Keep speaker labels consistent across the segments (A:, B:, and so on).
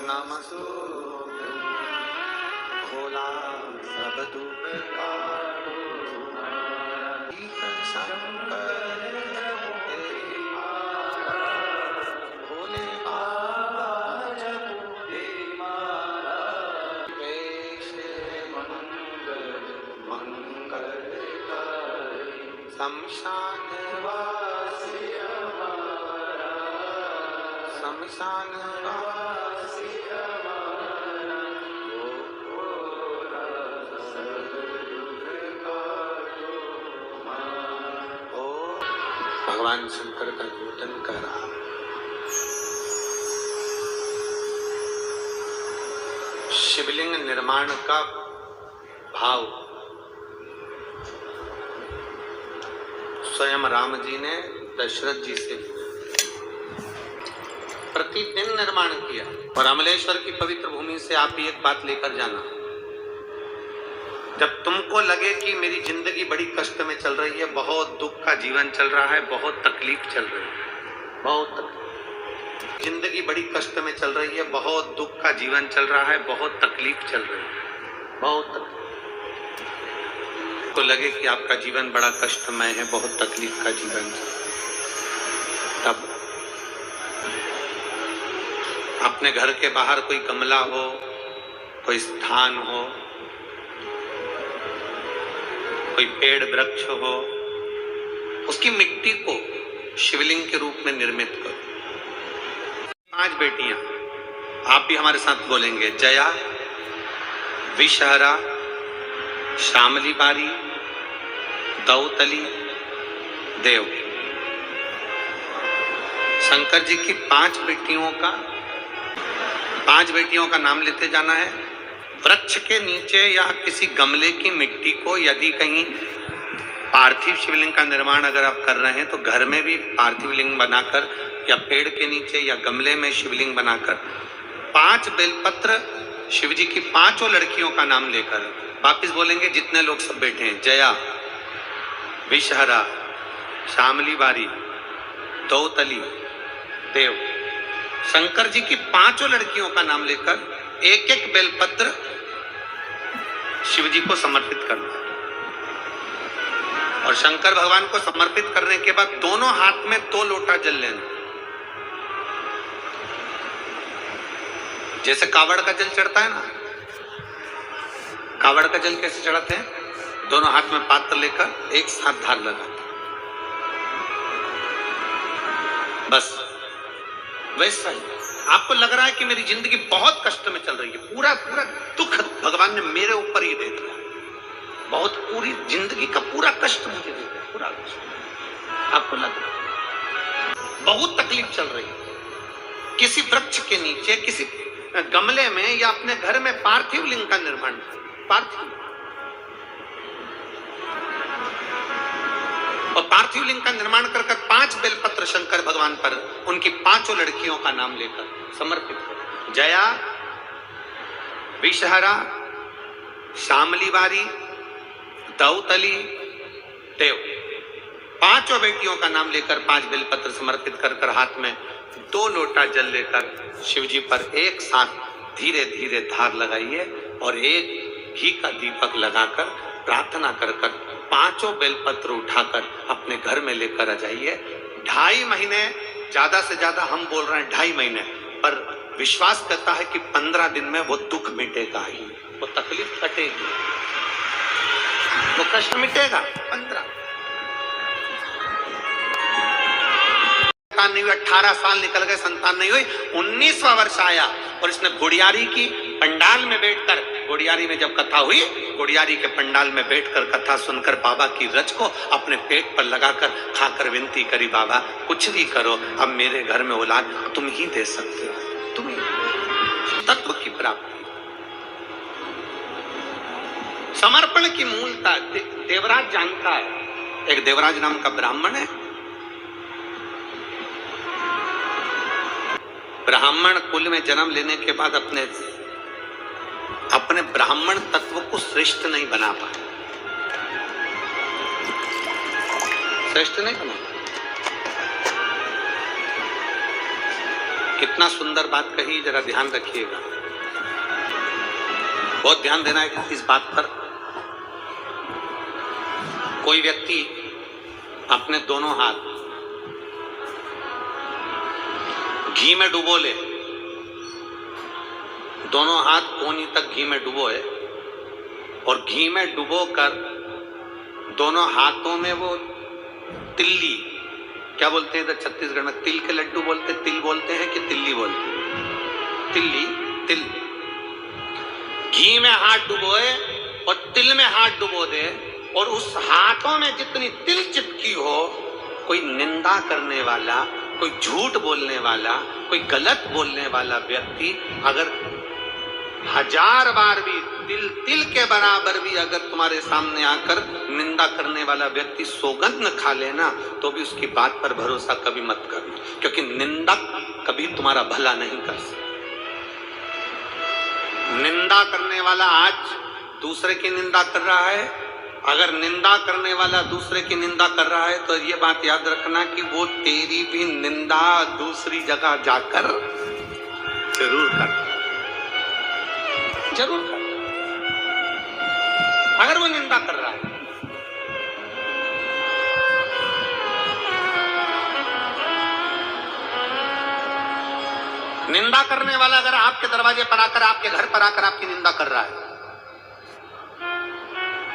A: नमस्तुते भोला सब दुख काटो शंकर भोले बाबा मंगल शमशान वासी शमशान भगवान शंकर का कीर्तन कर रहा। शिवलिंग निर्माण का भाव स्वयं राम जी ने दशरथ जी से प्रतिदिन निर्माण किया। और अमलेश्वर की पवित्र भूमि से आप भी एक बात लेकर जाना, जब तुमको लगे कि मेरी जिंदगी बड़ी कष्ट में चल रही है, बहुत दुख का जीवन चल रहा है, बहुत तकलीफ चल रही है, जिंदगी बड़ी कष्ट में चल रही है, बहुत दुख का जीवन चल रहा है, बहुत तकलीफ चल रही है, को लगे कि आपका जीवन बड़ा कष्टमय है, बहुत तकलीफ का जीवन, तब अपने घर के बाहर कोई गमला हो, कोई स्थान हो, कोई पेड़ वृक्ष हो, उसकी मिट्टी को शिवलिंग के रूप में निर्मित करो। 5 बेटियां, आप भी हमारे साथ बोलेंगे, जया, विषहरा, श्यामली बारी, दौतली, देव। शंकर जी की 5 बेटियों का नाम लेते जाना है। वृक्ष के नीचे या किसी गमले की मिट्टी को, यदि कहीं पार्थिव शिवलिंग का निर्माण अगर आप कर रहे हैं तो घर में भी पार्थिव लिंग बनाकर या पेड़ के नीचे या गमले में शिवलिंग बनाकर 5 बेलपत्र शिव जी की 5 लड़कियों का नाम लेकर वापिस बोलेंगे, जितने लोग सब बैठे हैं, जया, विषहरा, श्यामली बारी, दौतली, देव। शंकर जी की 5 लड़कियों का नाम लेकर एक बेलपत्र शिव जी को समर्पित करना है। और शंकर भगवान को समर्पित करने के बाद दोनों हाथ में 2 लोटा जल लेना। जैसे कावड़ का जल चढ़ता है ना, कावड़ का जल कैसे चढ़ाते हैं? दोनों हाथ में पात्र लेकर एक साथ धार लगाते, बस वैसा ही। आपको लग रहा है कि मेरी जिंदगी बहुत कष्ट में चल रही है, पूरा दुख भगवान ने मेरे ऊपर ही दे दिया, बहुत पूरी जिंदगी का पूरा कष्ट मुझे दे दिया, पूरा कष्ट। आपको लग रहा है बहुत तकलीफ चल रही है, किसी वृक्ष के नीचे, किसी गमले में या अपने घर में पार्थिव लिंग का निर्माण, पार्थिव लिंग का निर्माण कर 5 बेलपत्र शंकर भगवान पर उनकी 5 लड़कियों का नाम लेकर समर्पित कर। जया, विषहरा, श्यामली बारी, दौतली, देव। 5 बेटियों का नाम लेकर 5 बेलपत्र समर्पित कर हाथ में 2 लोटा जल लेकर शिव जी पर एक साथ धीरे धीरे धार लगाइए और एक घी का दीपक लगाकर प्रार्थना कर 5 बेलपत्र उठाकर अपने घर में लेकर आ जाइए। 2.5 महीने, ज्यादा से ज्यादा हम बोल रहे हैं 2.5 महीने, पर विश्वास करता है कि 15 दिन में वो दुख मिटेगा ही, वो तकलीफ कटेगी, वो कष्ट मिटेगा। 15 नहीं हुई, 18 साल निकल गए, संतान नहीं हुई, 19वां वर्ष आया और इसने घोड़ियारी की पंडाल में बैठकर, घोड़ियारी में जब कथा हुई, घोड़ियारी के पंडाल में बैठकर कथा सुनकर बाबा की रच को अपने पेट पर लगाकर खाकर विनती करी, बाबा कुछ भी करो, अब मेरे घर में औलाद तुम ही दे सकते हो, तुम ही। तत्व की प्राप्ति, समर्पण की मूलता देवराज जानता है। एक देवराज नाम का ब्राह्मण है, ब्राह्मण कुल में जन्म लेने के बाद अपने ब्राह्मण तत्व को श्रेष्ठ नहीं बना पाए, श्रेष्ठ नहीं बना। कितना सुंदर बात कही, जरा ध्यान रखिएगा, बहुत ध्यान देना है इस बात पर। कोई व्यक्ति अपने दोनों हाथ घी में डुबो ले, दोनों हाथ कोहनी तक घी में डुबोए और घी में डुबो कर दोनों हाथों में वो तिल्ली, क्या बोलते हैं इधर छत्तीसगढ़ में, तिल के लड्डू बोलते, तिल बोलते हैं कि तिल्ली बोलते हैं, तिल्ली, तिल, घी में हाथ डुबोए और तिल में हाथ डुबो दे और उस हाथों में जितनी तिल चिपकी हो, कोई निंदा करने वाला, कोई झूठ बोलने वाला, कोई गलत बोलने वाला व्यक्ति अगर 1000 बार भी तिल के बराबर भी अगर तुम्हारे सामने आकर निंदा करने वाला व्यक्ति सौगंध न खा लेना, तो भी उसकी बात पर भरोसा कभी मत करना, क्योंकि निंदक कभी तुम्हारा भला नहीं कर सकता। निंदा करने वाला आज दूसरे की निंदा कर रहा है, अगर निंदा करने वाला दूसरे की निंदा कर रहा है तो ये बात याद रखना कि वो तेरी भी निंदा दूसरी जगह जाकर जरूर कर, जरूर कर, अगर वो निंदा कर रहा है। निंदा करने वाला अगर आपके दरवाजे पर आकर, आपके घर पर आकर आपकी निंदा कर रहा है,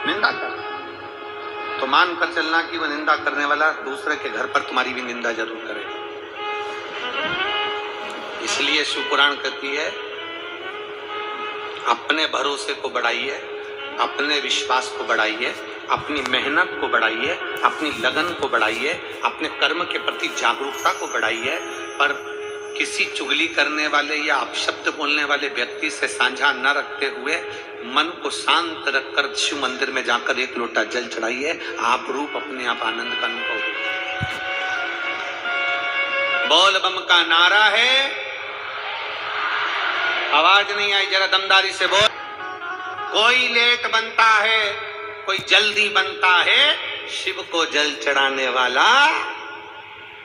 A: निंदा कर, तो मान कर चलना कि वह निंदा करने वाला दूसरे के घर पर तुम्हारी भी निंदा जरूर करेगा। इसलिए शिव पुराण कहती है, अपने भरोसे को बढ़ाइए, अपने विश्वास को बढ़ाइए, अपनी मेहनत को बढ़ाइए, अपनी लगन को बढ़ाइए, अपने कर्म के प्रति जागरूकता को बढ़ाइए, पर किसी चुगली करने वाले या अपशब्द बोलने वाले व्यक्ति से साझा न रखते हुए मन को शांत रखकर शिव मंदिर में जाकर एक लोटा जल चढ़ाइए, आप रूप अपने आप आनंद का अनुभव होगा। बोल बम का नारा है, आवाज नहीं आई, जरा दमदारी से बोल। कोई लेट बनता है, कोई जल्दी बनता है, शिव को जल चढ़ाने वाला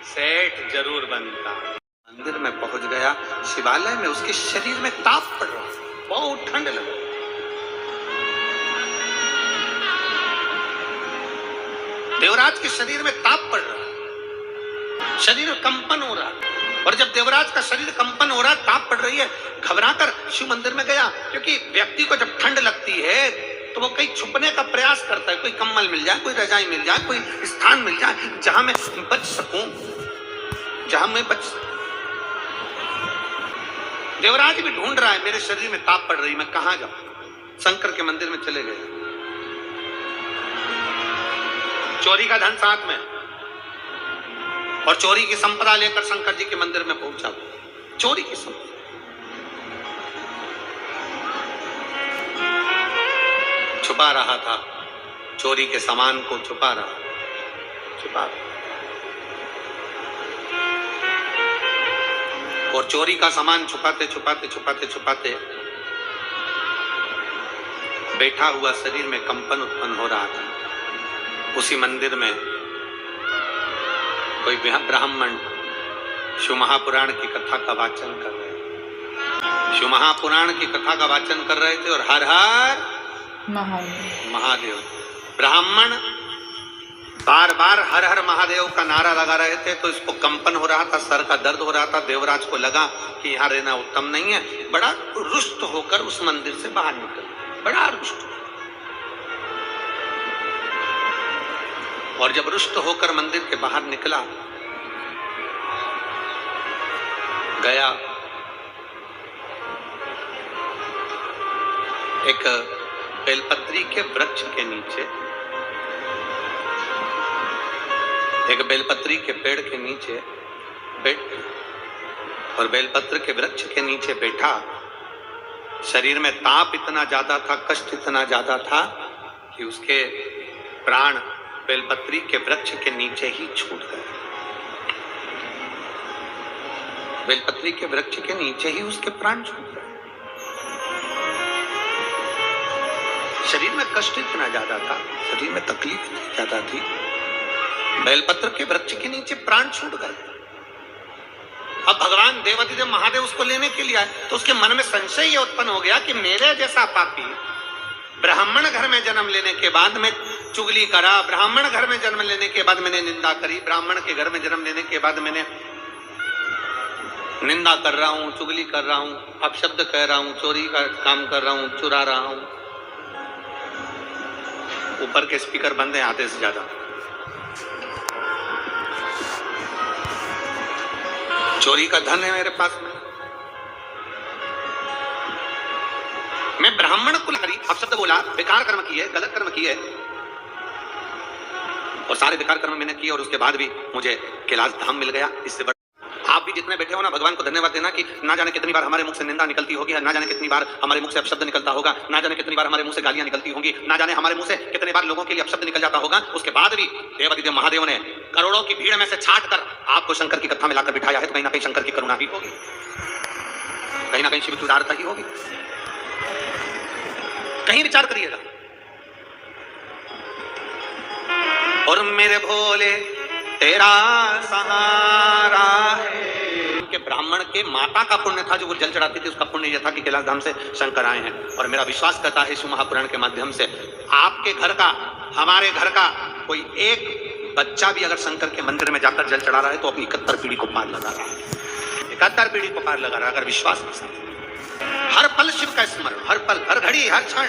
A: सेठ जरूर बनता है। मंदिर में पहुंच गया, शिवालय में उसके शरीर में ताप पड़ रहा, बहुत ठंड लगा। देवराज के शरीर में ताप पड़ रहा, शरीर कंपन हो रहा, और जब देवराज का शरीर कंपन हो रहा, ताप पड़ रही है, घबराकर शिव मंदिर में गया, क्योंकि व्यक्ति को जब ठंड लगती है तो वो कहीं छुपने का प्रयास करता है, कोई कंबल मिल जाए, कोई रजाई मिल जाए, कोई स्थान मिल जाए जहां मैं बच सकूं, जहां मैं बच। देवराज भी ढूंढ रहा है, मेरे शरीर में ताप पड़ रही, मैं कहां जाऊं। शंकर के मंदिर में चले गए, चोरी का धन साथ में और चोरी की संपदा लेकर शंकर जी के मंदिर में पहुंचा। चोरी की संपदा छुपा रहा था, चोरी के सामान को छुपा रहा, छुपा रहा। और चोरी का सामान छुपाते छुपाते छुपाते छुपाते बैठा हुआ शरीर में कंपन उत्पन्न हो रहा था। उसी मंदिर में कोई ब्राह्मण शिव महापुराण की कथा का वाचन कर रहे थे, शिव महापुराण की कथा का वाचन कर रहे थे और हर हर महादेव। ब्राह्मण बार बार हर हर महादेव का नारा लगा रहे थे, तो इसको कंपन हो रहा था, सर का दर्द हो रहा था। देवराज को लगा कि यहाँ रहना उत्तम नहीं है, बड़ा रुष्ट होकर उस मंदिर से बाहर निकल, बड़ा रुष्ट। और जब रुष्ट होकर मंदिर के बाहर निकला, गया एक बेलपत्री के वृक्ष के नीचे, एक बेलपत्री के पेड़ के नीचे बैठ, और बेलपत्र के वृक्ष के नीचे बैठा। शरीर में ताप इतना ज्यादा था, कष्ट इतना ज्यादा था कि उसके प्राण बेलपत्री के वृक्ष के नीचे ही छूट गए। बेलपत्री के वृक्ष के नीचे ही उसके प्राण छूट गए। शरीर में कष्ट इतना ज्यादा था, शरीर में तकलीफ इतनी ज्यादा थी, बेलपत्र के वृक्ष के नीचे प्राण छूट गए। अब भगवान देवादिदेव महादेव उसको लेने के लिए आए, तो उसके मन में संशय ये उत्पन्न हो गया कि मेरे जैसा पापी ब्राह्मण घर में जन्म लेने के बाद मैं चुगली करा, ब्राह्मण घर में जन्म लेने के बाद मैंने निंदा करी, ब्राह्मण के घर में जन्म लेने के बाद मैंने निंदा कर रहा हूं, चुगली कर रहा हूं, अपशब्द कह रहा हूं, चोरी का काम कर रहा हूं, चुरा रहा हूं। ऊपर के स्पीकर बंद हैं आधे से ज्यादा। चोरी का धन है मेरे पास में, मैं ब्राह्मण कुल करी, अपशब्द बोला, बेकार कर्म किए, गलत कर्म किए, और सारे बेकार कर्म मैंने किए, और उसके बाद भी मुझे कैलाश धाम मिल गया। इससे आप भी जितने बैठे हो ना, भगवान को धन्यवाद देना कि ना जाने कितनी बार हमारे मुख से निंदा निकलती होगी, ना जाने कितनी बार हमारे मुख से अपशब्द निकलता होगा, ना जाने कितनी बार हमारे मुंह से गालियां निकलती होंगी, ना जाने हमारे मुंह से कितने बार लोगों के लिए अपशब्द निकल जाता होगा। उसके बाद भी देवादिदेव महादेव ने करोड़ों की भीड़ में से छांट कर आपको शंकर की कथा में लाकर बिठाया है, तो कहीं ना कहीं शंकर की करुणा ही होगी, कहीं ना कहीं शिव की उदारता ही होगी। कहीं विचार करिएगा। और मेरे भोले तेरा सहारा है, के ब्राह्मण के माता का पुण्य था जो वो जल चढ़ाती थी, उसका पुण्य यह था कि कैलाश धाम से शंकर आए हैं। और मेरा विश्वास करता है शिव महापुराण के माध्यम से, आपके घर का, हमारे घर का कोई एक बच्चा भी अगर शंकर के मंदिर में जाकर जल चढ़ा रहा है तो अपनी 71 पीढ़ी को पार लगा रहा है, 71 पीढ़ी को पार लगा रहा है। अगर विश्वास, हर पल शिव का स्मरण, हर पल, हर घड़ी, हर क्षण।